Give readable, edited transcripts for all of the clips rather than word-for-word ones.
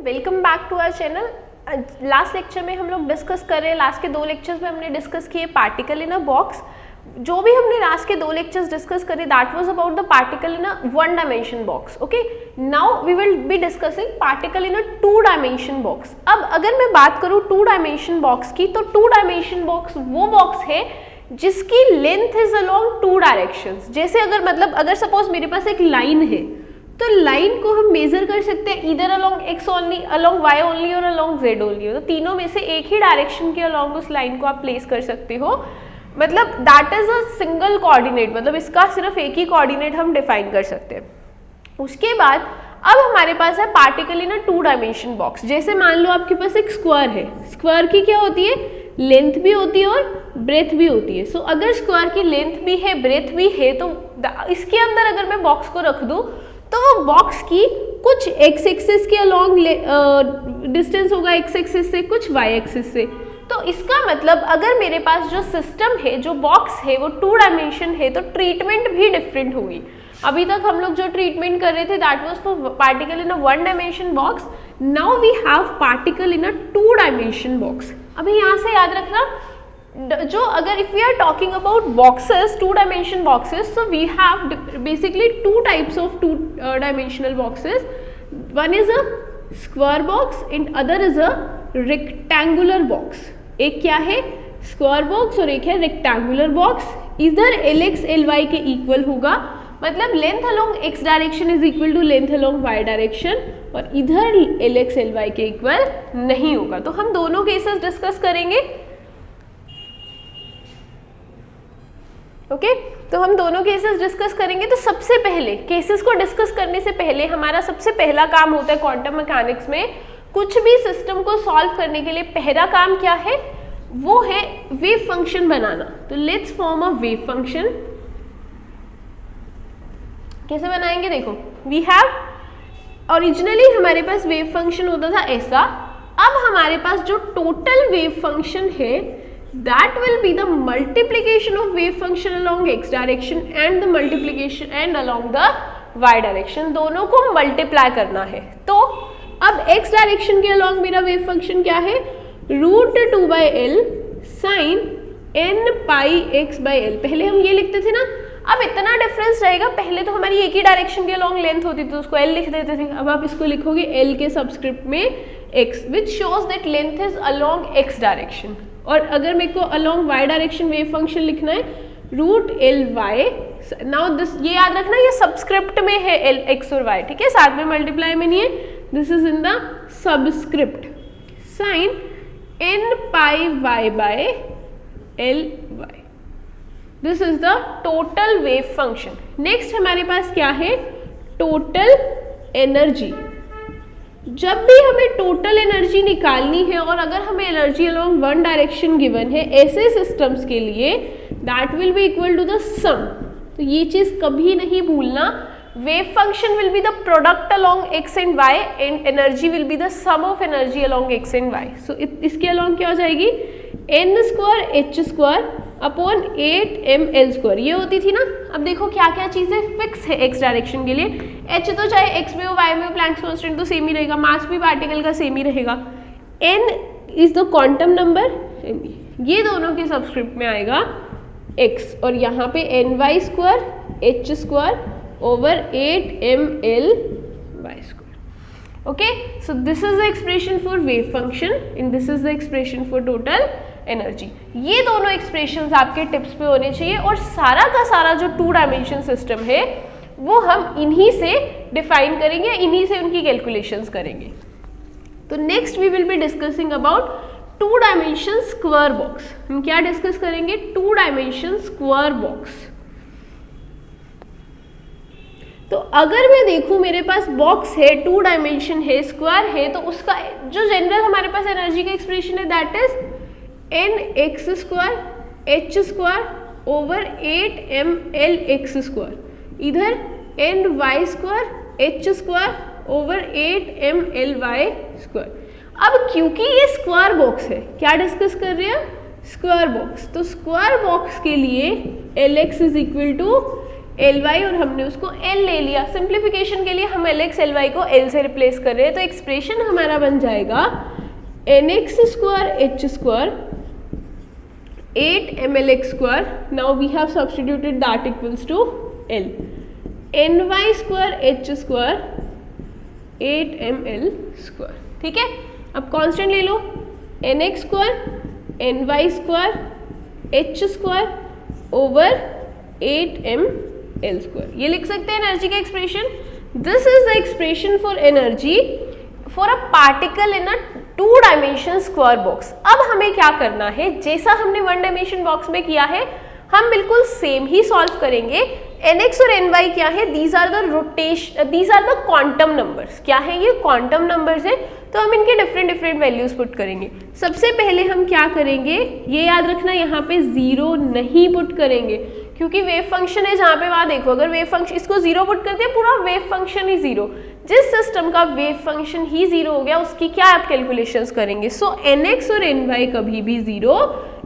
Welcome back to our channel. Last lecture में हम लोग डिस्कस कर रहे हैं, लास्ट के 2 लेक्चर्स में हमने डिस्कस किए पार्टिकल इन अ बॉक्स। जो भी हमने लास्ट के 2 लेक्चर्स डिस्कस करे that was about the particle in a 1 dimension box. Okay, now we will be discussing particle in a 2 dimension box. अब अगर मैं बात करूँ 2 डायमेंशन बॉक्स की, तो 2 डायमेंशन बॉक्स वो बॉक्स है जिसकी लेंथ इज अलोंग 2 डायरेक्शंस। जैसे अगर सपोज मेरे पास एक लाइन है, तो लाइन को हम मेजर कर सकते हैं इधर along x only, along y only और अलोंग जेड ओनली। तो तीनों में से एक ही डायरेक्शन के अलोंग उस लाइन को आप प्लेस कर सकते हो। मतलब that is a single coordinate, मतलब इसका सिर्फ एक ही कोऑर्डिनेट हम डिफाइन कर सकते हैं। उसके बाद अब हमारे पास है particle in a 2 dimension box. जैसे मान लो आपके पास एक स्क्वायर है, स्क्वायर की क्या होती है, लेंथ भी होती है और ब्रेथ भी होती है। सो अगर स्क्वायर की लेंथ भी है, ब्रेथ भी है, तो इसके अंदर अगर मैं बॉक्स को रख दूं तो वो बॉक्स की कुछ एक्स एक्सिस के अलोंग डिस्टेंस होगा एक्स एक्सिस से, कुछ वाई एक्सिस से। तो इसका मतलब अगर मेरे पास जो सिस्टम है, जो बॉक्स है, वो 2 डायमेंशन है, तो ट्रीटमेंट भी डिफरेंट होगी। अभी तक हम लोग जो ट्रीटमेंट कर रहे थे that was for particle in a 1 dimension box. Now we have particle in a 2 dimension box. अभी यहाँ से याद रखना, जो अगर if we are talking about boxes, 2 dimension boxes, so we have basically 2 types of 2 dimensional boxes. One is a square box and other is a rectangular box. एक क्या है स्क्वायर बॉक्स और एक है रेक्टेंगुलर बॉक्स। इधर LX LY के equal होगा, मतलब length along x direction is equal to length along y direction, और इधर LX LY के इक्वल नहीं होगा। तो हम दोनों केसेस डिस्कस करेंगे। ओके, तो हम दोनों केसेस डिस्कस करेंगे। तो सबसे पहले केसेस को डिस्कस करने से पहले हमारा सबसे पहला काम होता है क्वांटम मैकेनिक्स में, कुछ भी सिस्टम को सॉल्व करने के लिए पहला काम क्या है, वो है वेव फंक्शन बनाना। तो let's form a wave function. कैसे बनाएंगे, देखो वी हैव ओरिजिनली हमारे पास वेव फंक्शन होता था ऐसा। अब हमारे पास जो टोटल वेव फंक्शन है that will be the multiplication of wave function along x direction and the multiplication and along the y direction, दोनों को मल्टीप्लाई करना है। तो अब x डायरेक्शन के अलॉन्ग मेरा वेव फंक्शन क्या है, √2/l sin n pi x by l। पहले हम ये लिखते थे ना, अब इतना डिफरेंस रहेगा। पहले तो हमारी एक ही डायरेक्शन के अलॉन्ग लेंथ होती थी तो उसको l लिख देते थे, अब आप इसको लिखोगे l के सबस्क्रिप्ट में x, which shows that length is along x direction. और अगर मेरे को along y direction wave function लिखना है √ly। नाउ दिस ये याद रखना, ये सबस्क्रिप्ट में है l x और y, ठीक है, साथ में मल्टीप्लाई में नहीं है। This is in the subscript sine n pi y by l y। This is the total wave function. Next हमारे पास क्या है, टोटल एनर्जी। जब भी हमें टोटल एनर्जी निकालनी है और अगर हमें एनर्जी अलोंग 1 डायरेक्शन गिवन है ऐसे सिस्टम्स के लिए, that will be equal to the sum. तो ये चीज कभी नहीं भूलना, wave function will be the product along x and y and energy will be the sum of energy along x and y। So इसके along क्या हो जाएगी, n² h² अपॉन 8ml²। ये होती थी ना। अब देखो क्या क्या चीजें फिक्स है x डायरेक्शन के लिए, h तो चाहे x में हो y में हो, प्लैंक्स कांस्टेंट तो सेम ही रहेगा, मास भी पार्टिकल का सेम ही रहेगा, n is the quantum number, ये दोनों के सबस्क्रिप्ट में आएगा x, और यहाँ पे ny² h² over 8ml/²। okay, so this is the expression for wave function and this is the expression for total energy। ये दोनों एक्सप्रेशंस आपके टिप्स पे होने चाहिए, और सारा का सारा जो 2 डायमेंशन सिस्टम है वो हम इन्हीं से डिफाइन करेंगे, इन्हीं से उनकी कैलकुलेशंस करेंगे। तो next we will be discussing about 2 dimension square box. हम क्या डिस्कस करेंगे, 2 डायमेंशन स्क्वायर बॉक्स। तो अगर मैं देखूं मेरे पास बॉक्स है, 2 डायमेंशन है, स्क्वायर है, तो उसका जो जनरल हमारे पास एनर्जी का एक्सप्रेशन है that is nx² h² over 8mlx²। इधर ny² h² ओवर 8mly²। अब क्योंकि ये स्क्वायर बॉक्स है, क्या डिस्कस कर रहे हैं, स्क्वायर बॉक्स, तो स्क्वायर बॉक्स के लिए Lx is equal to Ly और हमने उसको L ले लिया। सिंप्लीफिकेशन के लिए हम Lx Ly को L से रिप्लेस कर रहे हैं, तो एक्सप्रेशन हमारा बन जाएगा nx square h square 8 mlx square, now we have substituted that equals to L, ny square h square 8 ml square. ठीक है, अब कांस्टेंट ले लो, nx square ny square h square over 8 ml square. ये लिख सकते हैं एनर्जी का expression. This is the expression for energy for a particle in a 2 dimension square box. अब हमें क्या करना है, जैसा हमने 1 डायमेंशन बॉक्स में किया है हम बिल्कुल सेम ही सॉल्व करेंगे। nx और ny क्या है, these are the quantum numbers. क्या है ये, क्वांटम नंबर्स है, तो हम इनके डिफरेंट वैल्यूज पुट करेंगे। सबसे पहले हम क्या करेंगे, ये याद रखना यहाँ पे 0 नहीं पुट करेंगे, क्योंकि वेव फंक्शन है जहाँ पे, वहाँ देखो अगर वेव फंक्शन इसको 0 पुट करते हैं पूरा वेव फंक्शन ही 0। जिस सिस्टम का वेव फंक्शन ही 0 हो गया उसकी क्या आप कैलकुलेशंस करेंगे। सो nx और ny कभी भी 0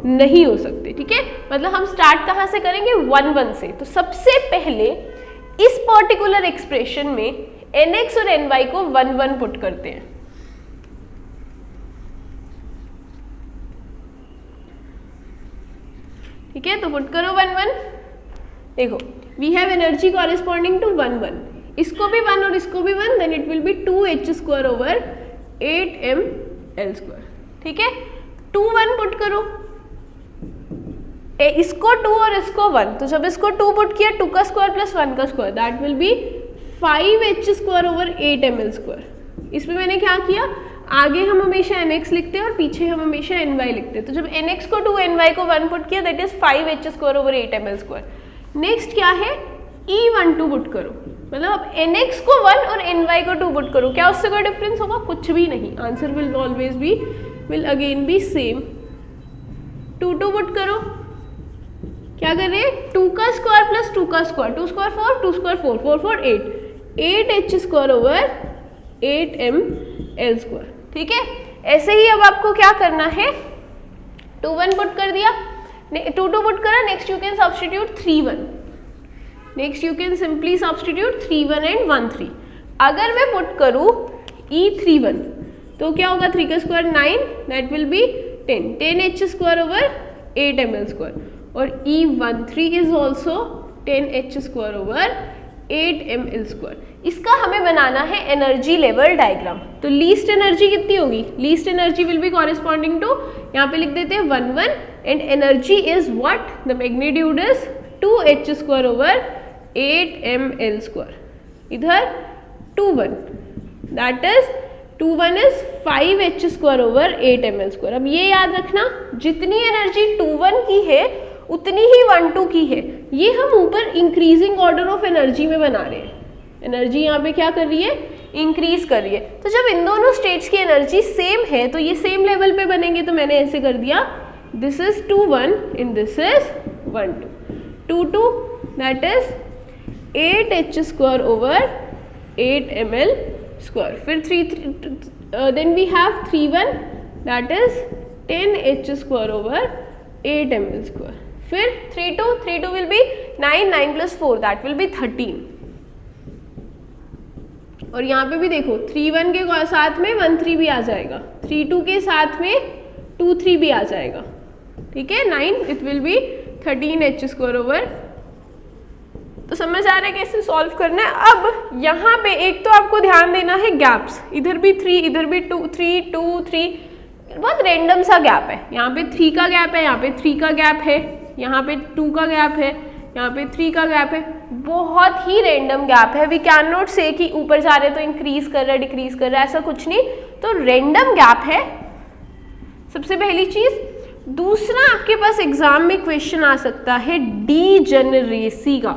नहीं हो सकते। ठीक है, मतलब हम स्टार्ट कहाँ से करेंगे, 1 1 से। तो सबसे पहले इस पर्टिकुलर एक्सप्रेशन में nx और ny को 1 1 पुट करते हैं। ठीक है, तो पुट करो 1 1। देखो we have energy corresponding to 1 1, इसको भी 1 और इसको भी 1, then it will be 2h square over 8 ml square. ठीक है, 2 1 पुट करो, इसको 2 और इसको 1, तो जब इसको 2 पुट किया 2 का स्क्वायर प्लस 1 का square, that will B 5h square over 8 ml square. इसमें मैंने क्या किया, आगे हम हमेशा nx लिखते हैं और पीछे हम हमेशा ny लिखते हैं, तो जब nx को 2 ny को 1 पुट किया that is 5h square over 8 ml square. Next क्या है, e12 पुट करो, मतलब अब nx को 1 और ny को 2 पुट करो, क्या उससे कोई डिफरेंस होगा, कुछ भी नहीं, answer will always be will again B same. 2 2 put करो, क्या कर रहे हैं, 2 का स्क्वायर प्लस 2 का square, 2 square 4, 2 square 4, 4 4 8, 8h square over 8 ml square. ठीक है, ऐसे ही अब आपको क्या करना है, 2 1 पुट कर दिया, 2 2 पुट करा, next you can substitute 3 1, next you can simply substitute 3 1 and 1 3। अगर मैं पुट करूँ e31 तो क्या होगा, 3 का square 9, that will be 10, 10h square over 8 ml square, और e13 is also 10h square over 8 ml square. इसका हमें बनाना है एनर्जी लेवल डायग्राम। तो लीस्ट एनर्जी कितनी होगी, least energy will be corresponding to, यहाँ पे लिख देते हैं 1 1, and energy is what, the magnitude is 2h square over 8 ml square, इधर 2 1, that is 2 1 is 5h square over 8 ml square. अब ये याद रखना, जितनी एनर्जी 2 1 की है उतनी ही 1 2 की है, ये हम ऊपर इंक्रीजिंग ऑर्डर ऑफ एनर्जी में बना रहे हैं। एनर्जी यहाँ पे क्या कर रही है, इंक्रीज कर रही है। तो जब इन दोनों स्टेट्स की एनर्जी सेम है तो ये सेम लेवल पे बनेंगे, तो मैंने ऐसे कर दिया, this is 2 1 and this is 1 2, 2 2 that is 8h square over 8 ml square, फिर 3 then we have 3 1 that is 10h square over 8 ml square, फिर 3 2 will be 9, 9 plus 4 that will be 13, और यहाँ पे भी देखो 3 1 के साथ में 1 3 भी आ जाएगा, 3 2 के साथ में 2 3 भी आ जाएगा। ठीक है, 9 it will B 13h square over. तो समझ आ रहा है कैसे सॉल्व करना है। अब यहाँ पे एक तो आपको ध्यान देना है गैप्स, इधर भी 3 इधर भी 2 3 2 3, बहुत रैंडम सा गैप है, यहाँ पे 3 का गैप है, यहाँ पे 3 का गैप है, यहाँ पे 2 का गैप है, यहाँ पे 3 का गैप है, बहुत ही रैंडम गैप है। वी कैन नॉट से कि ऊपर जा रहे तो इंक्रीज कर रहा है डिक्रीज कर रहा है, ऐसा कुछ नहीं, तो रैंडम गैप है सबसे पहली चीज। दूसरा, आपके पास एग्जाम में क्वेश्चन आ सकता है डीजेनरेसी का,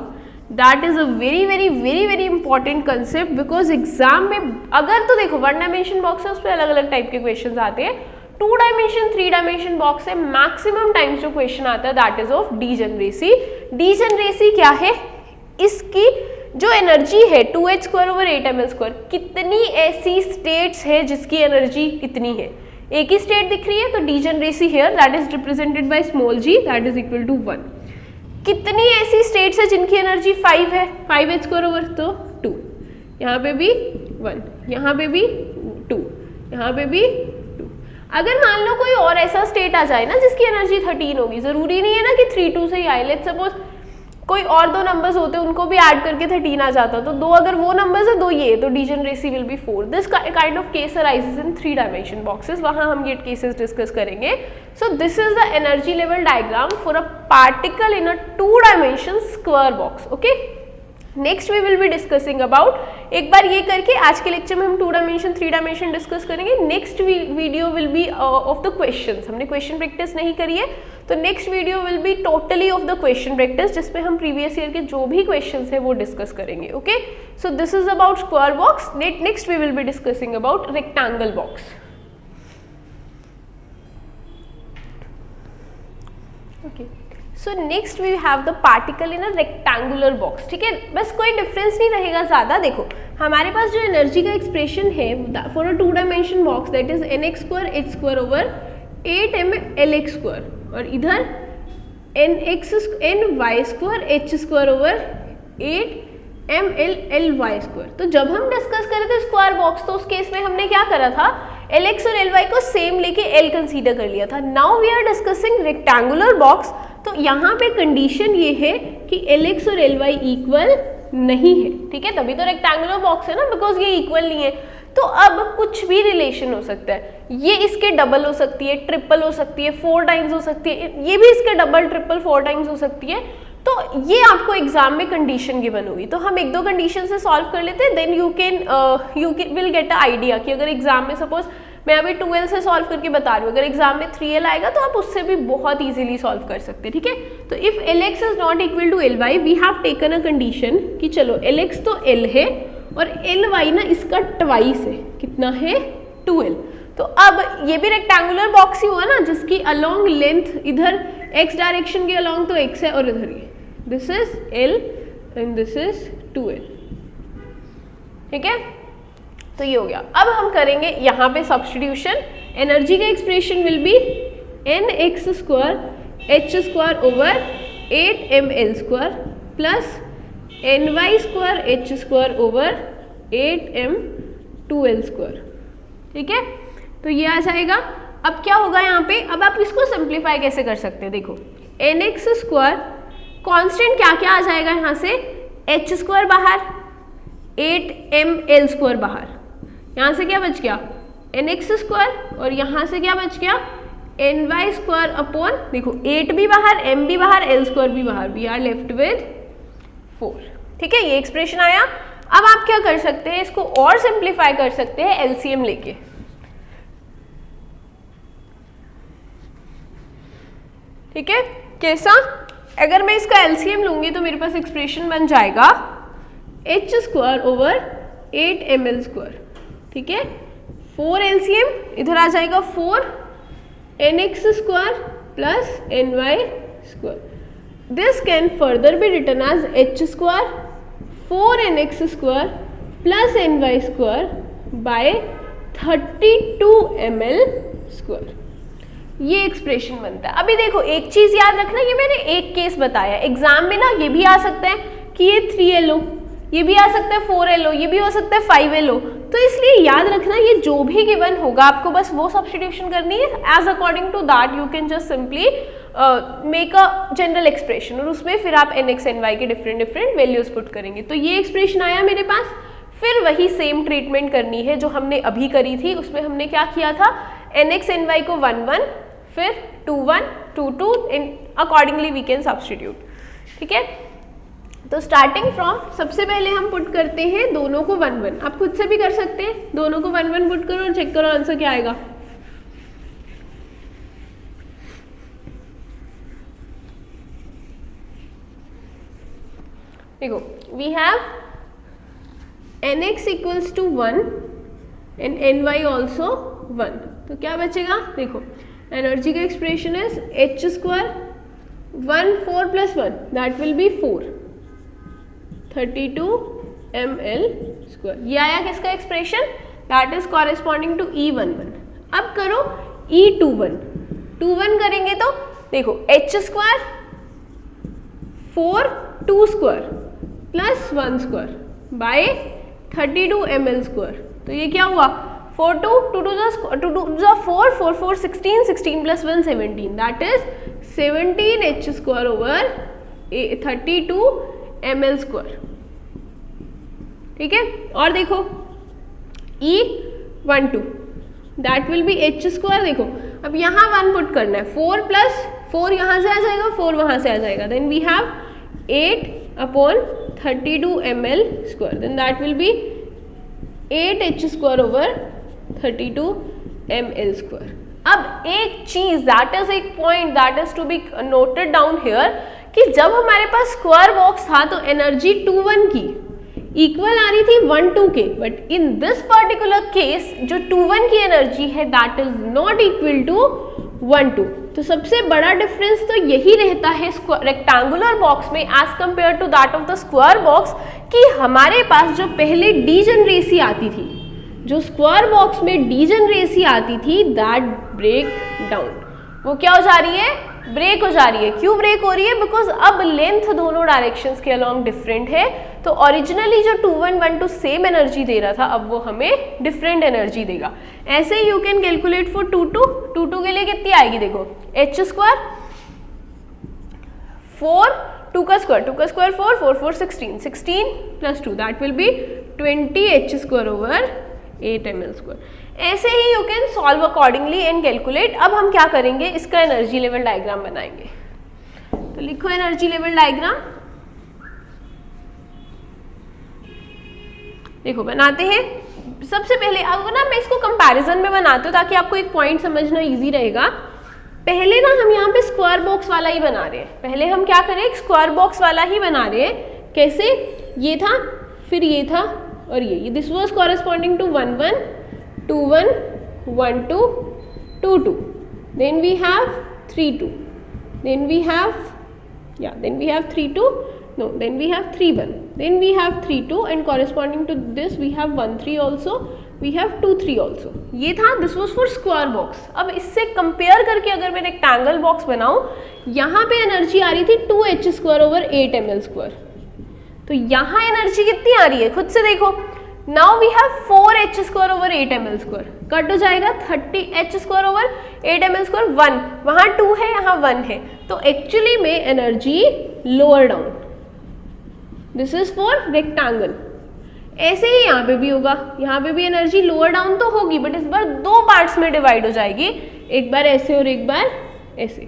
that is a very very very very important concept, because exam में अगर तो देखो 1 डायमेंशन बॉक्स है उस पर अलग अलग टाइप के क्वेश्चन आते हैं, 2 डायमेंशन 3 डायमेंशन बॉक्स है, मैक्सिमम टाइम्स जो क्वेश्चन आता है that is of degeneracy. Degeneracy क्या है, इसकी जो एनर्जी है 2h square over 8 ml square, कितनी ऐसी स्टेट्स है जिसकी एनर्जी कितनी है, एक ही स्टेट दिख रही है, तो degeneracy here that is represented by small g that is equal to 1। कितनी ऐसी स्टेट्स है जिनकी एनर्जी 5 है, 5h² तो 2, यहाँ पे भी 1, यहाँ पे भी 2, यहाँ पे भी 2। अगर मान लो कोई और ऐसा स्टेट आ जाए ना जिसकी एनर्जी 13 होगी, जरूरी नहीं है ना कि 3 2 से ही आए, लेट्स सपोज कोई और 2 नंबर्स होते उनको भी ऐड करके 13 आ जाता, तो 2 अगर वो नंबर्स है 2 ये, तो degeneracy will be 4। This kind of case arises in 3 dimension boxes, वहाँ हम ये केसेस डिस्कस करेंगे। So this is the energy level diagram for a particle in a 2 dimension square box. Okay, next we will be discussing about, एक बार ये करके आज के लेक्चर में हम 2 डायमेंशन 3 डायमेंशन डिस्कस करेंगे। Next video will be of the questions, हमने क्वेश्चन प्रैक्टिस नहीं करी है, तो next video will be totally off the question practice, जिसमें हम प्रीवियस ईयर के जो भी क्वेश्चंस है वो डिस्कस करेंगे। Okay, so this is about square box. Next we will be discussing about rectangle box. Okay, so next we have the particle in a rectangular box. ठीक है, बस कोई डिफरेंस नहीं रहेगा ज़्यादा। देखो हमारे पास जो एनर्जी का एक्सप्रेशन है for a 2 dimension box, that is nx² over 8mlx², और इधर ny² ओवर 8mlly²। तो जब हम डिस्कस कर रहे थे स्क्वायर बॉक्स, तो उस केस में हमने क्या करा था, Lx और Ly को सेम लेके L कंसीडर कर लिया था। Now we are discussing rectangular box, तो यहाँ पे कंडीशन ये है कि Lx और Ly इक्वल नहीं है। ठीक है, तभी तो रेक्टेंगुलर बॉक्स है ना, बिकॉज ये इक्वल नहीं है। तो अब कुछ भी रिलेशन हो सकता है, ये इसके डबल हो सकती है, ट्रिपल हो सकती है, 4 टाइम्स हो सकती है, ये भी इसके डबल ट्रिपल 4 टाइम्स हो सकती है। तो ये आपको एग्जाम में कंडीशन गिवन होगी, तो हम 1-2 कंडीशन से सॉल्व कर लेते हैं, then you will get a idea कि अगर एग्जाम में सपोज मैं अभी 2l से सॉल्व करके बता रही हूँ, अगर एग्जाम में 3l आएगा तो आप उससे भी बहुत इजीली सॉल्व कर सकते हैं। ठीक है, तो if Lx is not equal to Ly, we have taken a condition कि चलो Lx तो L है और Ly ना इसका ट्वाइस है, कितना है 2l। तो अब ये भी रेक्टेंगुलर बॉक्स ही हुआ ना, जिसकी अलोंग लेंथ इधर x डायरेक्शन के अलोंग तो x है, और इधर ये this is L and this is 2l। ठीक है, तो ये हो गया। अब हम करेंगे यहाँ पे सब्स्टिट्यूशन। एनर्जी का expression will be nx² h² over 8ml² plus ny² h² over 8m2l²। ठीक है, तो ये आ जाएगा। अब क्या होगा यहाँ पे, अब आप इसको सिंप्लीफाई कैसे कर सकते हैं, देखो nx² कांस्टेंट क्या क्या आ जाएगा यहाँ से, h² बाहर, 8ml² बाहर, यहाँ से क्या बच गया nx², और यहाँ से क्या बच गया ny² अपॉन, देखो 8 भी बाहर, m भी बाहर, l² भी बाहर, वी आर लेफ्ट विद 4। ठीक है, ये एक्सप्रेशन आया। अब आप क्या कर सकते हैं, इसको और सिंप्लीफाई कर सकते हैं एलसीएम लेके। ठीक है, कैसा, अगर मैं इसका एलसीएम लूंगी तो मेरे पास एक्सप्रेशन बन जाएगा h² ओवर 8ml²। ठीक है, 4 एलसीएम इधर आ जाएगा 4 nx² plus ny²। This can further be written as h² 4 nx² plus ny² by 32 ml²। ये एक्सप्रेशन बनता है। अभी देखो एक चीज याद रखना, ये मैंने एक केस बताया, एग्जाम में ना ये भी आ सकता है कि ये 3l हो, ये भी आ सकता है 4l हो, ये भी हो सकता है 5l हो। तो इसलिए याद रखना ये जो भी गिवन होगा आपको बस वो सब्स्टिट्यूशन करनी है, as according to that you can just simply make a general expression, और उसमें फिर आप nx ny के डिफरेंट वैल्यूज पुट करेंगे। तो ये एक्सप्रेशन आया मेरे पास। फिर वही सेम ट्रीटमेंट करनी है जो हमने अभी करी थी, उसमें हमने क्या किया था, nx ny को 1 1 फिर 2 1 2 2 अकॉर्डिंगली वी कैन सब्स्टिट्यूट। ठीक है, तो स्टार्टिंग फ्रॉम सबसे पहले हम पुट करते हैं दोनों को 1 1। आप खुद से भी कर सकते हैं, दोनों को 1 1 पुट करो और चेक करो आंसर क्या आएगा। देखो we have nx equals to 1 and ny also 1, तो क्या बचेगा, देखो एनर्जी का एक्सप्रेशन इज h² 1 4 प्लस 1 दैट विल बी 4 32 ml²। ये आया किसका expression, that is corresponding to E11। अब करो E21 करेंगे तो देखो h² 4 2 square plus 1 square by 32 ml square. तो ये क्या हुआ 4 2 2 2 4 4 4 16 16 plus 1 17 that is 17 h square over 32 ml square. ठीक है, और देखो E12 that will B h square. देखो अब यहाँ 1 पुट करना है, 4 प्लस 4 यहाँ से आ जाएगा, 4 वहाँ से आ जाएगा, then we have 8/32 ml square, then that will be 8h square over 32 ml square. अब एक चीज दैट इज एक point that is to be noted down here कि जब हमारे पास स्क्वायर बॉक्स था तो एनर्जी 2-1 की इक्वल आ रही थी 1-2 के, but in this particular case जो 2-1 की एनर्जी है that is not equal to 1-2। तो सबसे बड़ा डिफरेंस तो यही रहता है रेक्टेंगुलर बॉक्स में as compare to that of the square box कि हमारे पास जो पहले डीजनरेसी आती थी, जो स्क्वायर बॉक्स में डीजनरेसी आती थी दैट ब्रेक डाउन, वो क्या हो जा रही है, ब्रेक हो जा रही है। क्यों ब्रेक हो रही है, बिकॉज अब लेंथ दोनों डायरेक्शंस के अलोंग डिफरेंट है। तो ओरिजिनली जो 2-1-1-2 सेम एनर्जी दे रहा था अब वो हमें डिफरेंट एनर्जी देगा। ऐसे यू कैन कैलकुलेट फॉर 2-2 के लिए कितनी आएगी, देखो h स्क्वायर 4 2 का square 4 4 4 16 16 plus 2 that will be 20 h square over 8 ml square. ऐसे ही you can solve accordingly and calculate. अब हम क्या करेंगे, इसका एनर्जी लेवल डायग्राम बनाएंगे। तो लिखो एनर्जी लेवल डायग्राम, देखो बनाते हैं। सबसे पहले अब ना मैं इसको कंपैरिजन में बनाती हूँ ताकि आपको एक पॉइंट समझना इजी रहेगा। पहले ना हम यहाँ पे स्क्वायर बॉक्स वाला ही बना रहे हैं, पहले हम क्या करें, एक स्क्वायर बॉक्स वाला ही बना रहे हैं। कैसे, ये था फिर ये था और ये this was corresponding to 1-1 2-1 1-2 2-2, then we have 3-2, then we have 3-2, no, then we have 3-1, then we have 3-2 and corresponding to this we have 1-3 also, we have 2-3 also। ये था, this was for square box. अब इससे compare करके अगर मैं rectangle box बनाऊं, यहाँ पे एनर्जी आ रही थी 2h square over 8 ml square, तो यहाँ एनर्जी कितनी आ रही है खुद से देखो। Now we have 4h square over 8 ml square, cut हो जाएगा 30h square over 8 ml square, 1 वहाँ 2 है यहाँ 1 है, तो एक्चुअली में energy lower down, this is for rectangle. ऐसे ही यहाँ पे भी होगा, यहाँ पे भी एनर्जी लोअर डाउन तो होगी बट इस बार 2 पार्ट्स में डिवाइड हो जाएगी, एक बार ऐसे और एक बार ऐसे।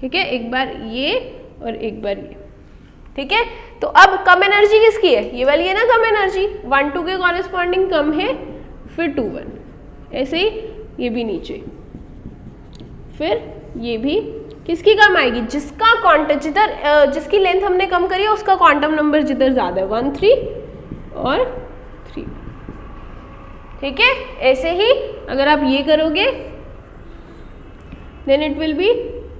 ठीक है, एक बार ये और एक बार ये। ठीक है, तो अब कम एनर्जी किसकी है, ये वाली है ना कम एनर्जी, 1-2 के कॉरेस्पॉन्डिंग कम है, फिर 2-1, ऐसे ही ये भी नीचे, फिर ये भी किसकी कम आएगी, जिसका क्वांटम जिधर जिसकी लेंथ हमने कम करी है उसका क्वांटम नंबर जिधर ज्यादा है, 1 3 और 3। ठीक है, ऐसे ही अगर आप ये करोगे देन इट विल बी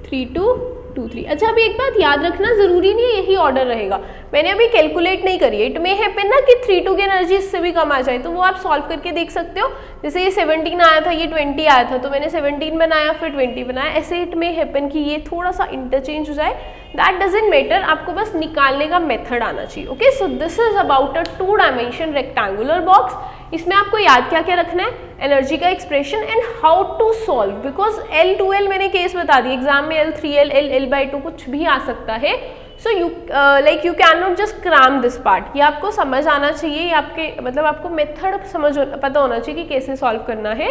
3 2 2 3। अच्छा, अभी एक बात याद रखना, जरूरी नहीं है यही ऑर्डर रहेगा, मैंने अभी कैलकुलेट नहीं करी है। इट मे हैपन ना कि 3-2 की एनर्जी इससे भी कम आ जाए, तो वो आप सॉल्व करके देख सकते हो। जैसे ये 17 आया था, ये 20 आया था, तो मैंने 17 बनाया फिर 20 बनाया, ऐसे इट मे हैपन कि ये थोड़ा सा इंटरचेंज हो जाए, दैट डजंट मैटर, आपको बस निकालने का मेथड आना चाहिए। Okay, so this is about a 2 dimension rectangular box. इसमें आपको याद क्या क्या रखना है, एनर्जी का expression and how to solve, because L2L मैंने केस बता दी, एग्जाम में L3L L/2 कुछ भी आ सकता है। So you you can not just cram this part, ये आपको समझ आना चाहिए, ये आपके मतलब आपको मेथड पता होना चाहिए कि कैसे सॉल्व करना है,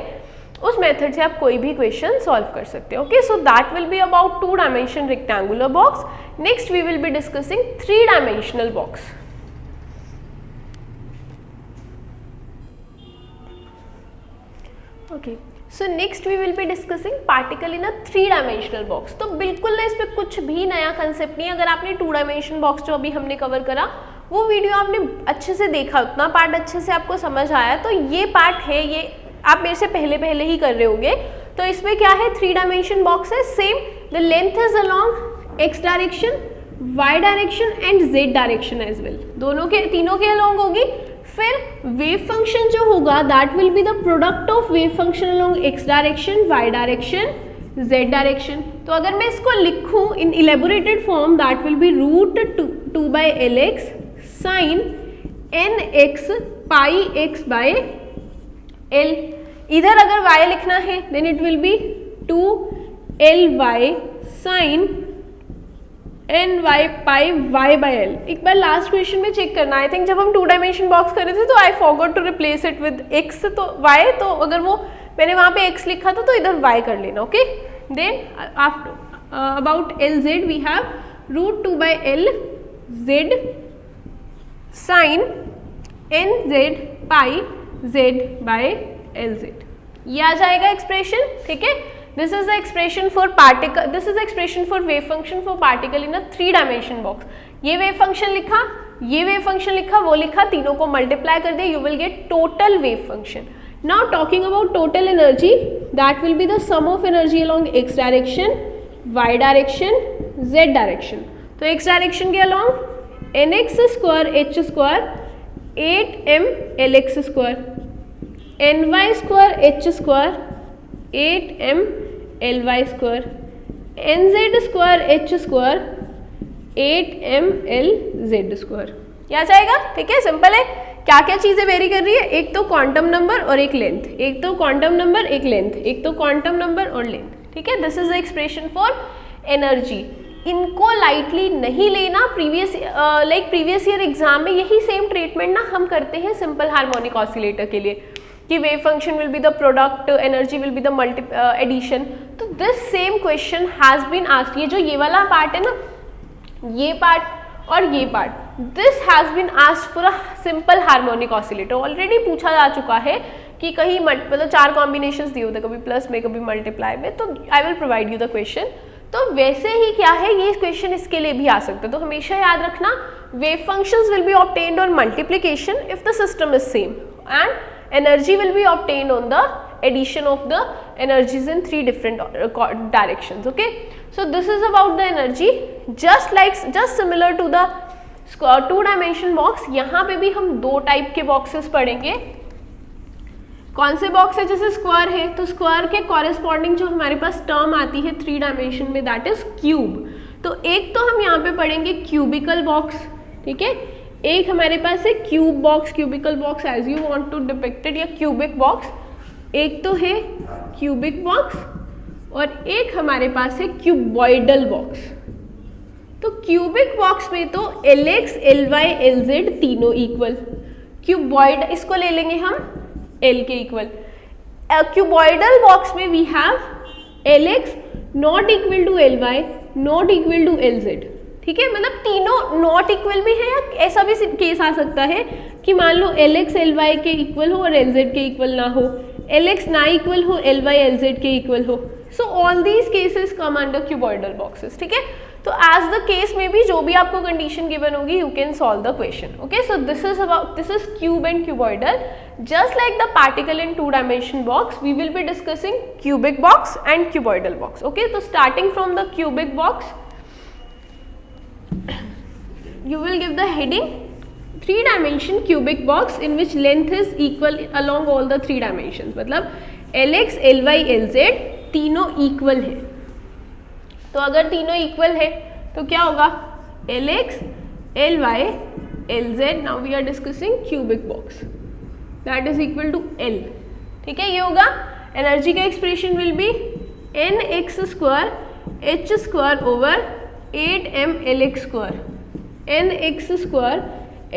उस मेथड से आप कोई भी क्वेश्चन सॉल्व कर सकते हो। Okay, so that will be about 2 dimension rectangular box. Next we will be discussing 3 dimensional box. Okay, so next we will be discussing particle in a 3 dimensional box. तो बिल्कुल ना इस पर कुछ भी नया कंसेप्ट नहीं है। अगर आपने 2 डायमेंशन बॉक्स जो अभी हमने कवर करा वो वीडियो आपने अच्छे से देखा, उतना पार्ट अच्छे से आपको समझ आया, तो ये पार्ट है, ये आप मेरे से पहले ही कर रहे होंगे। तो इसमें क्या है, 3 डायमेंशन बॉक्स है, same the length is along x direction, y direction and z direction as well, तीनों के अलोंग होगी। फिर वेव फंक्शन जो होगा that will be the product of wave function along x direction, y direction z direction. तो अगर मैं इसको लिखूं in elaborated form that will be root 2 by L x sine n x pi x by L. इधर अगर y लिखना है then it will be 2ly sine n y pi y by l. एक बार लास्ट क्वेश्चन में check करना, I think जब हम 2 डायमेंशन बॉक्स कर रहे थे तो I forgot to replace it with x तो y, तो अगर वो मैंने वहाँ पे x लिखा था तो इधर y कर लेना। Okay, then after about l z we have root 2 by l z sine n z pi z by l z. ये आ जाएगा एक्सप्रेशन, ठीक है। This is the expression for particle, this is expression for wave function for particle in a 3 dimension box. ये wave function लिखा, ये wave function लिखा, वो लिखा, तीनों को मल्टीप्लाई कर दिया, you will get total wave function. Now talking about total energy, that will be the sum of energy along x direction, y direction, z direction. तो x डायरेक्शन के along nx square h square 8m lx square, ny square h square 8m ly square, nz square h square 8m lz square. क्या जाएगा, ठीक है, simple है। क्या क्या चीजें वेरी कर रही है, एक तो क्वांटम नंबर और एक लेंथ, एक तो क्वांटम नंबर एक लेंथ, एक तो क्वांटम नंबर और लेंथ, ठीक है। This is the expression for energy. इनको लाइटली नहीं लेना, प्रीवियस ईयर एग्जाम में यही सेम ट्रीटमेंट ना हम करते हैं सिंपल हार्मोनिक ऑसिलेटर के लिए कि wave function will be the product, energy will be the multi addition. तो this same question has been asked. ये जो ये वाला पार्ट है ना, ये पार्ट और ये part, this has been asked for a simple harmonic oscillator. Already पूछा जा चुका है कि कहीं मतलब 4 कॉम्बिनेशंस दिए होते, कभी प्लस में कभी मल्टीप्लाई में, तो I will provide you the question. तो वैसे ही क्या है, ये क्वेश्चन इसके लिए भी आ सकता है। तो हमेशा याद रखना, wave functions will be obtained on multiplication if the system is same and energy will be obtained on the addition of the energies in 3 different directions. Okay, so this is about the energy, just similar to the 2 dimension box। यहाँ पे भी हम 2 type के boxes पढ़ेंगे। कौन से box है, जैसे स्क्वायर है तो स्क्वायर के कॉरेस्पॉन्डिंग जो हमारे पास टर्म आती है 3 डायमेंशन में, दैट इज क्यूब। तो एक तो हम यहाँ पे पढ़ेंगे क्यूबिकल बॉक्स, ठीक है। एक हमारे पास है cube box, cubical box as you want to depicted, या क्यूबिक बॉक्स। एक तो है क्यूबिक बॉक्स और एक हमारे पास है क्यूबॉइडल बॉक्स। तो क्यूबिक बॉक्स में तो Lx, Ly, Lz तीनों इक्वल, क्यूबॉइड इसको ले लेंगे हम L के इक्वल। क्यूबॉइडल बॉक्स में we have Lx not equal to Ly, not equal to Lz, ठीक है। मतलब तीनों नॉट इक्वल भी है, या ऐसा भी केस आ सकता है कि मान लो Lx Ly के इक्वल हो और Lz के इक्वल ना हो, Lx ना इक्वल हो, Ly Lz के इक्वल हो। So all these cases come under cuboidal boxes, ठीक है। तो एज द केस में भी जो भी आपको कंडीशन गिवन होगी, you can solve the question. Okay, so this is cube and cuboidal. Just like the particle in 2 dimension box, we will be discussing cubic box and cuboidal box. Okay, तो starting from the cubic box, you will give the heading 3 dimension cubic box in which length is equal along all the 3 dimensions। मतलब Lx, Ly, Lz तीनों equal है। तो अगर तीनों equal है तो क्या होगा, Lx, Ly, Lz, now we are discussing cubic box, that is equal to L, ठीक है। ये होगा एनर्जी का expression will be nx square h square over 8m Lx square, nx square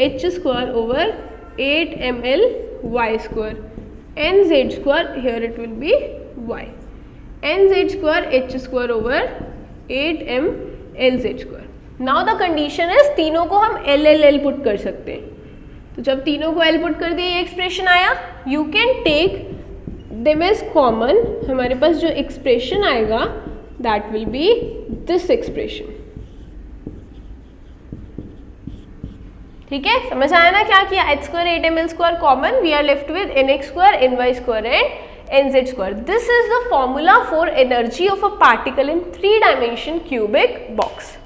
h square over 8ml y square, nz square here it will be y, nz square h square over 8m lz square. Now the condition is तीनों को हम l put कर सकते हैं। तो जब तीनों को l पुट कर दिया, ये एक्सप्रेशन आया, you can take them as common. हमारे पास जो एक्सप्रेशन आएगा that will be this expression, ठीक है। समझ आया ना क्या किया, h square 8ml square common, we are left with nx square, ny square and nz square. This is the formula for energy of a particle in 3 dimension cubic box,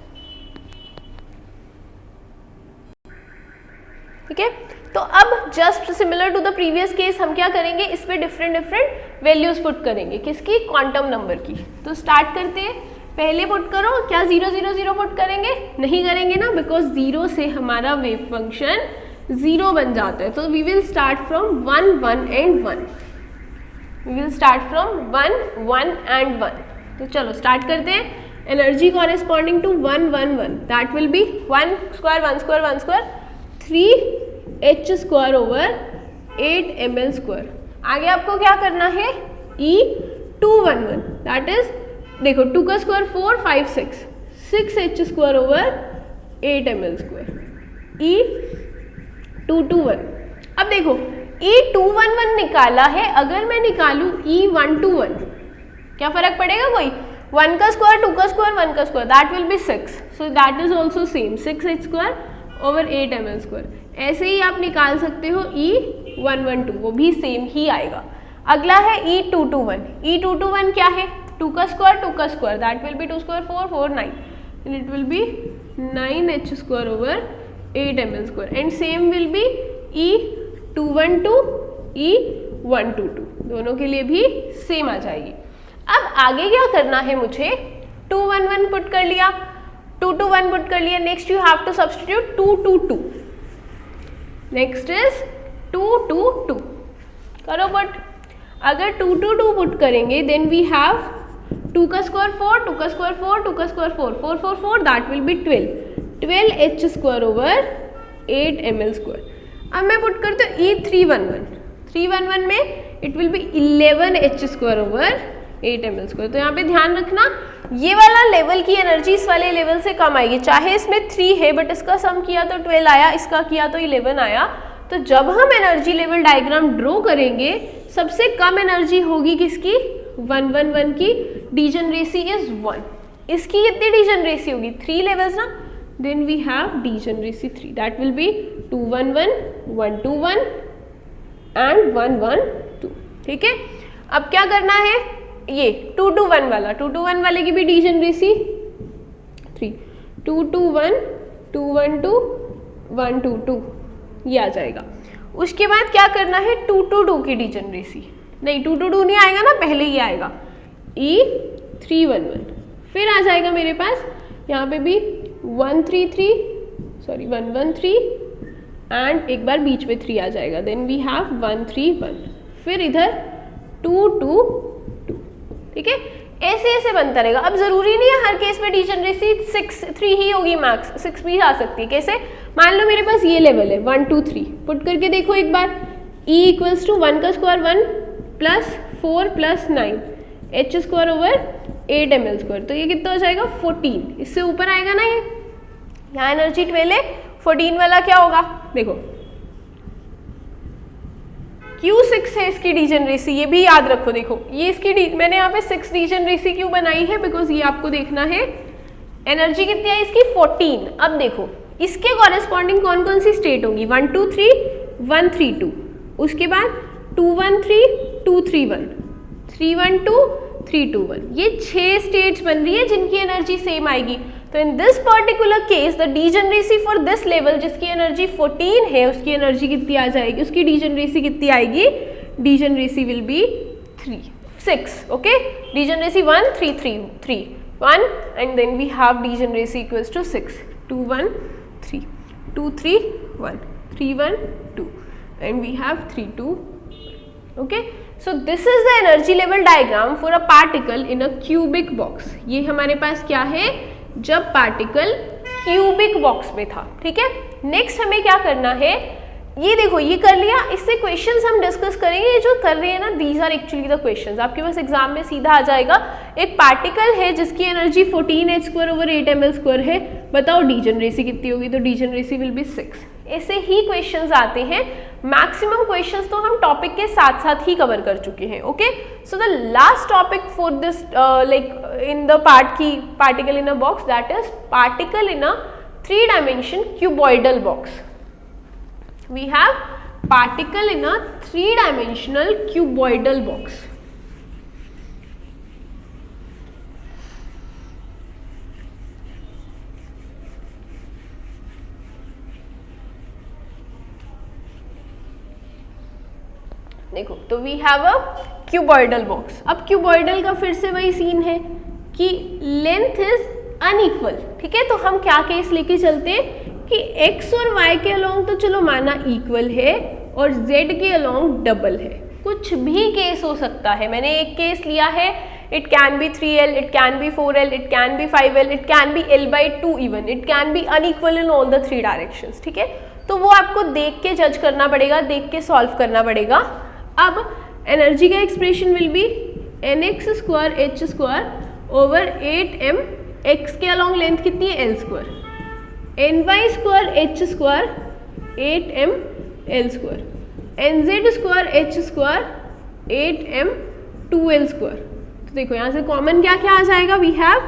ठीक है। तो अब just similar to the previous case हम क्या करेंगे, इस पे different different values put करेंगे, किसकी, क्वांटम नंबर की। तो स्टार्ट करते हैं, पहले पुट करो, क्या 0 0 0 पुट करेंगे, नहीं करेंगे ना, बिकॉज 0 से हमारा वेव फंक्शन 0 बन जाता है। तो we will start from 1 1 and 1, we will start from 1 1 and 1। तो चलो स्टार्ट करते हैं। Energy corresponding to 1 1 1 that will be 1 square 1 square 1 square 3 h square over 8 ml square. आगे आपको क्या करना है, E211 दैट इज, देखो 2 का square 4 5 6 h square over 8 ml square, E221। अब देखो E211 निकाला है, अगर मैं निकालूं E121, क्या फर्क पड़ेगा कोई, 1 का स्क्वायर 2 का स्क्वायर 1 का square, that will be 6, so that is also same 6h square over 8 ml square. ऐसे ही आप निकाल सकते हो E112, वो भी सेम ही आएगा। अगला है E221, E221 क्या है, 2 का square that will B 2 square 4 4 9 and it will B 9h square over 8 ml square and same will be E212 E122, दोनों के लिए भी सेम आ जाएगी। अब आगे क्या करना है मुझे, 211 पुट कर लिया, 221 पुट कर लिया, next you have to substitute 222, next is 222, करो पुट। अगर 222 पुट करेंगे देन वी हैव 2 का स्क्वायर 4 2 का स्क्वायर 4 2 का square 4 4 4 4 that will B 12 h square over 8 ml square. अब मैं पुट करती हूँ E311 में it will B 11h square over 8 ml square. तो यहाँ पे ध्यान रखना, ये वाला लेवल की एनर्जी इस वाले लेवल से कम आएगी, चाहे इसमें 3 है बट इसका सम किया तो 12 आया, इसका किया तो 11 आया। तो जब हम एनर्जी लेवल डायग्राम ड्रॉ करेंगे, सबसे कम एनर्जी होगी किसकी, 111 की, डीजनरेसी इज 1, इसकी कितनी डीजनरेसी होगी, 3 लेवल्स ना, then we have degeneracy 3 that will be 211 121 and 112, ठीक है। अब क्या करना है, ये 221 वाला, 221 वाले की भी डीजनरेसी 3, 221 212 122 ये आ जाएगा। उसके बाद क्या करना है, 222 की डीजनरेसी, नहीं 222 नहीं आएगा ना, पहले ही आएगा E311, फिर आ जाएगा मेरे पास यहाँ पे भी 113 एंड एक बार बीच में 3 आ जाएगा, देन वी हैव 131, फिर इधर 222, ठीक है। ऐसे ऐसे बनता रहेगा। अब जरूरी नहीं है हर केस में डीजनरेसी 3 ही होगी, मैक्स 6 भी आ सकती है। कैसे, मान लो मेरे पास ये लेवल है 1 2 3, पुट करके देखो एक बार, E इक्वल्स टू 1 का square 1 plus 4 plus 9 h square over 8 ml square, तो ये कितना हो जाएगा 14, इससे ऊपर आएगा ना, ये यहाँ एनर्जी 12 है, 14 वाला क्या होगा, देखो Q6 है इसकी डीजनरेसी, ये भी याद रखो। देखो ये इसकी मैंने यहाँ पे 6 डीजनरेसी क्यों बनाई है, बिकॉज ये आपको देखना है एनर्जी कितनी है इसकी 14। अब देखो इसके कॉरेस्पॉन्डिंग कौन कौन सी स्टेट होगी, 1 2 3 1 3 2, उसके बाद 2 1 3 2 3 1 3 1 2 3 2 1, ये 6 स्टेट्स बन रही है जिनकी एनर्जी सेम आएगी। तो इन this particular case the degeneracy for this level जिसकी एनर्जी 14 है, उसकी एनर्जी कितनी आ जाएगी, उसकी डीजनरेसी कितनी आएगी, degeneracy will be 6, okay. Degeneracy 1 3 3 3 1 and then we have degeneracy equals to 6 2 1 3 2 3 1 3 1 2 and we have 3 2, okay. So this is the energy level diagram for a particle in a cubic box. ये हमारे पास क्या है, जब particle cubic box में था, ठीक है। नेक्स्ट हमें क्या करना है, ये देखो ये कर लिया, इससे क्वेश्चंस हम डिस्कस करेंगे। ये जो कर रहे हैं ना, these are actually the questions, आपके पास एग्जाम में सीधा आ जाएगा। एक पार्टिकल है जिसकी energy 14h square over 8 ml square है, बताओ डीजनरेसी कितनी होगी, तो डीजनरेसी विल बी 6। ऐसे ही क्वेश्चंस आते हैं, मैक्सिमम क्वेश्चंस तो हम टॉपिक के साथ साथ ही कवर कर चुके हैं, okay. So the last topic for this like in the part की particle in a box, that is particle in a 3 dimension cuboidal box. We have particle in a 3-dimensional cuboidal box. देखो तो we have a cuboidal box. अब cuboidal का फिर से वही scene है कि लेंथ इज अनइक्वल, ठीक है। तो हम क्या केस लेके चलते हैं कि x और y के अलोंग तो चलो माना इक्वल है और z के अलोंग डबल है, कुछ भी केस हो सकता है। मैंने एक केस लिया है, it can be 3l, it can be 4l, it can be 5l, it can be l/2 even, it can be unequal in all the 3 directions, ठीक है। तो वो आपको देख के जज करना पड़ेगा, देख के सॉल्व करना पड़ेगा। अब एनर्जी का expression will be nx² h² / 8m, x के अलॉन्ग लेंथ कितनी है l², ny² h² 8m l², nz² h² 8m 2l²। तो देखो यहाँ से कॉमन क्या क्या आ जाएगा, we have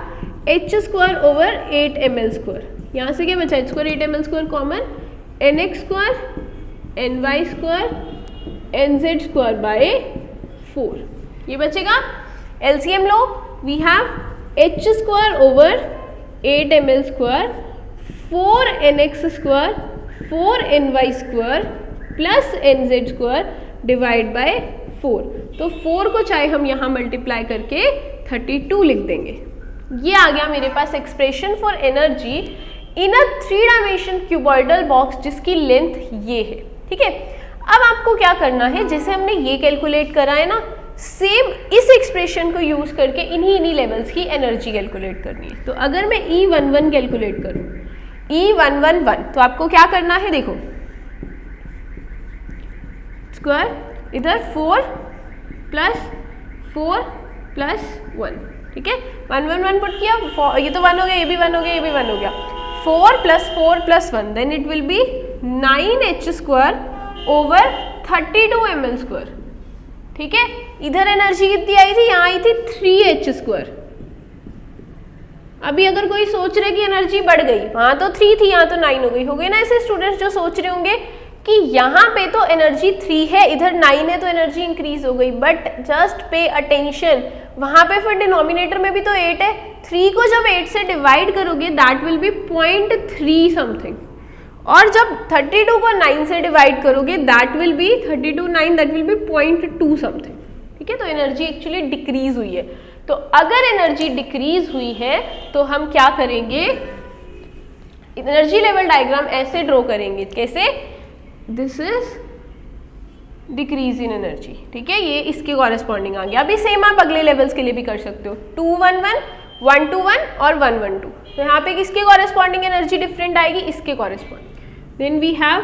h² / 8m l²। यहाँ से क्या बचा, h² 8m l² common, nx² ny² nz² by 4, ये बचेगा। LCM लो, we have h² / 8m l², 4nx² 4ny² plus nz² divide by 4। तो 4 को चाहे हम यहाँ मल्टीप्लाई करके 32 लिख देंगे। ये आ गया मेरे पास expression for energy in a 3 dimension cuboidal box जिसकी लेंथ ये है, ठीक है। अब आपको क्या करना है, जैसे हमने ये कैलकुलेट करा है ना, सेम इस एक्सप्रेशन को यूज करके इन्हीं लेवल्स की एनर्जी कैलकुलेट करनी है। तो अगर मैं E11 कैलकुलेट करूं, E111, तो आपको क्या करना है, देखो स्क्वायर इधर 4 + 4 + 1, ठीक है। 111 पुट किया, ये तो 1 हो गया, ये भी 1 हो गया, ये भी 1 हो गया, 4 + 4 + 1, then it will B 9h² / 32 ml², ठीक है। इधर एनर्जी कितनी आई थी, यहाँ आई थी 3h²। अभी अगर कोई सोच रहे कि एनर्जी बढ़ गई, वहाँ तो 3 थी, यहाँ तो 9 हो गई ना। ऐसे स्टूडेंट्स जो सोच रहे होंगे कि यहाँ पे तो एनर्जी 3 है, इधर 9 है, तो एनर्जी इंक्रीज हो गई, बट जस्ट पे अटेंशन, वहाँ पे फिर डिनोमिनेटर में भी तो 8 है। 3 को जब 8 से डिवाइड करोगे दैट विल बी 0.3 समथिंग, और जब 32 को 9 से डिवाइड करोगे that will B 32 9 that will B 0.2 something, ठीक है। तो एनर्जी एक्चुअली डिक्रीज हुई है। तो अगर एनर्जी डिक्रीज हुई है तो हम क्या करेंगे, एनर्जी लेवल डायग्राम ऐसे ड्रॉ करेंगे, कैसे, this is decrease in energy, ठीक है। ये इसके कॉरेस्पॉन्डिंग आ गया। अभी सेम आप अगले लेवल्स के लिए भी कर सकते हो, 211, 121 और 112। तो यहाँ पे किसके कॉरेस्पॉन्डिंग एनर्जी डिफरेंट आएगी, इसके कॉरेस्पॉन्डिंग। देन वी हैव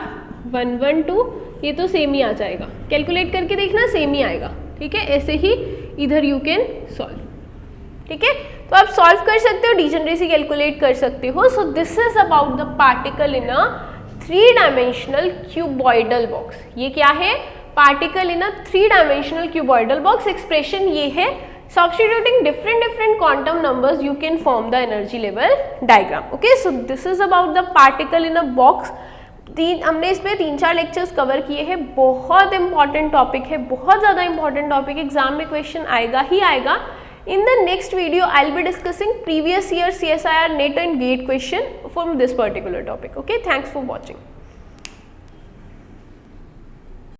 112, ये तो सेम ही आ जाएगा, कैलकुलेट करके देखना सेम ही आएगा, ठीक है। ऐसे ही इधर यू कैन सॉल्व, ठीक है। तो आप सॉल्व कर सकते हो, डिजनरेसी कैलकुलेट कर सकते हो। सो this is about the particle in a 3 dimensional cuboidal box. ये क्या है, particle in a 3 dimensional cuboidal box. Expression ये है, substituting different quantum numbers you can form the energy level diagram. Okay, so this is about the particle in a box. हमने इसमें 3-4 lectures cover किए हैं। बहुत इंपॉर्टेंट टॉपिक है, बहुत ज़्यादा इंपॉर्टेंट टॉपिक, एग्जाम में क्वेश्चन आएगा ही आएगा। In the next video, I'll be discussing previous year CSIR, NET and GATE question from this particular topic. Okay, thanks for watching.